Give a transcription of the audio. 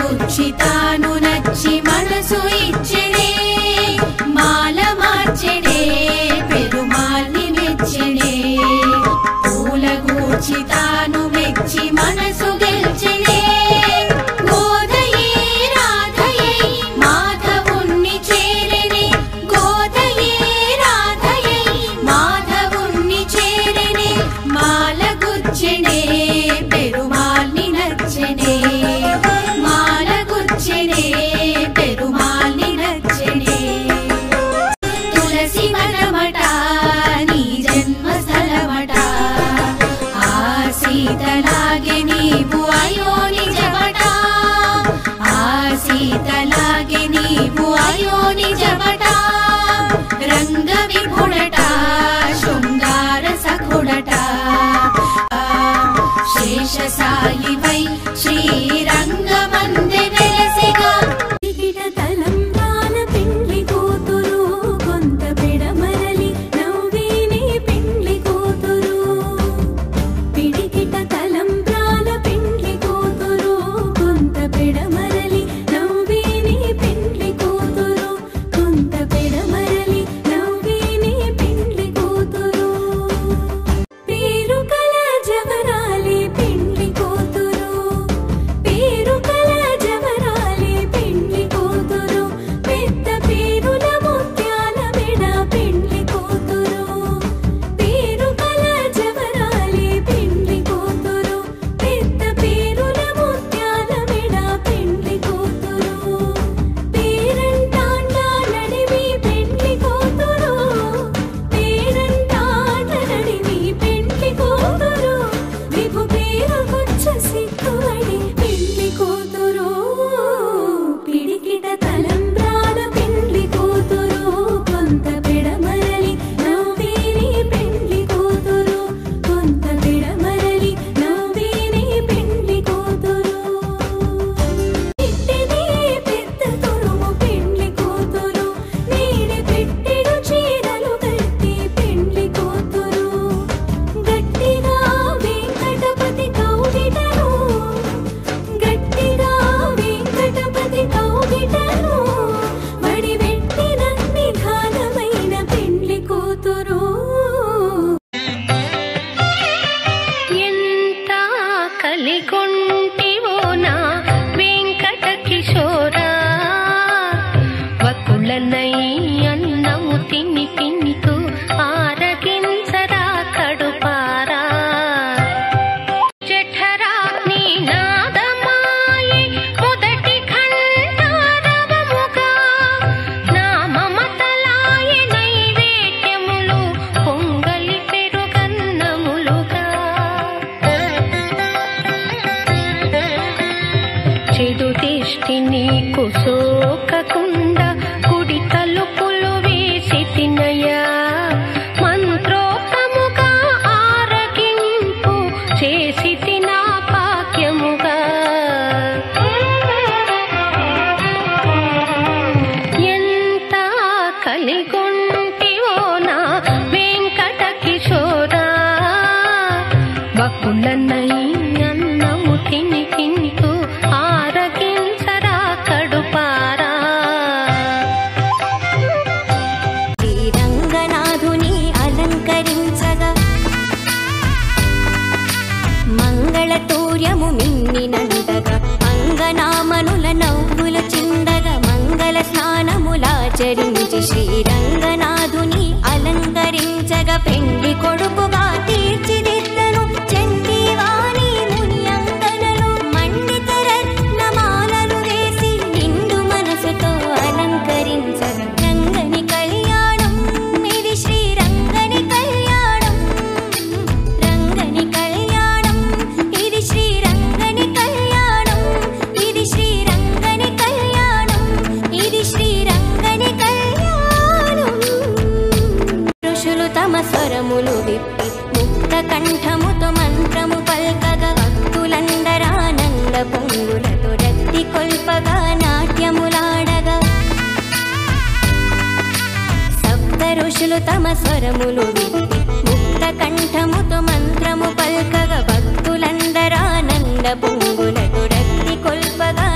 గూర్చి తాను నచ్చి మనసు ఇచ్చెనే మాల మార్చెనే పెరుమాల్ని మెచ్చెనే పూల గూర్చి తాను మెచ్చి మనసు గెల్చెనే గోదయే రాధయై మాధవుణ్ణి చేరెనే గోదయే రాధయై మాధవుణ్ణి చేరెనే మాల గుచ్చెనే పెరుమాల్ని నచ్చెనే మాల గుచ్చెనే పెరుమాల్ని నచ్చెనే తులసి వనమట నీ జన్మస్థలమట ఆ సీతలాగే నీవు అయో నిజమట ఆ సీతలాగే నీవు అయో నిజమట రంగ విభుడట శృంగార సఖుడట శేషసాయివై శ్రీరంగమందే వెలసిగా ఆచరించి శ్రీరంగనాథుని అలంకరించగా పెండి కొడుకుగా తీర్చిదిద్దను చండీవాణి ముని అంకనలు మండిత రత్నమాలలు వేసి నిండు మనసుతో అలంకరించగా రంగని కళ్యాణం ఇది శ్రీరంగని కళ్యాణం రంగని కళ్యాణం ఇది శ్రీరంగని కళ్యాణం ఇది శ్రీరంగని కళ్యాణం ఇది శ్రీరంగని కళ్యాణం ఋషులు తమ స్వరములు విప్పి ముక్త కంఠముతో మంత్రము పల్కగా భక్తులందరానంద పొంగులతో రక్తి కొల్పగా నాట్యములాడగా సప్త ఋషులు తమ స్వరములు విప్పి ముక్త కంఠముతో మంత్రము పల్కగా భక్తులందరానంద పొంగులతో రక్తి కొల్పగా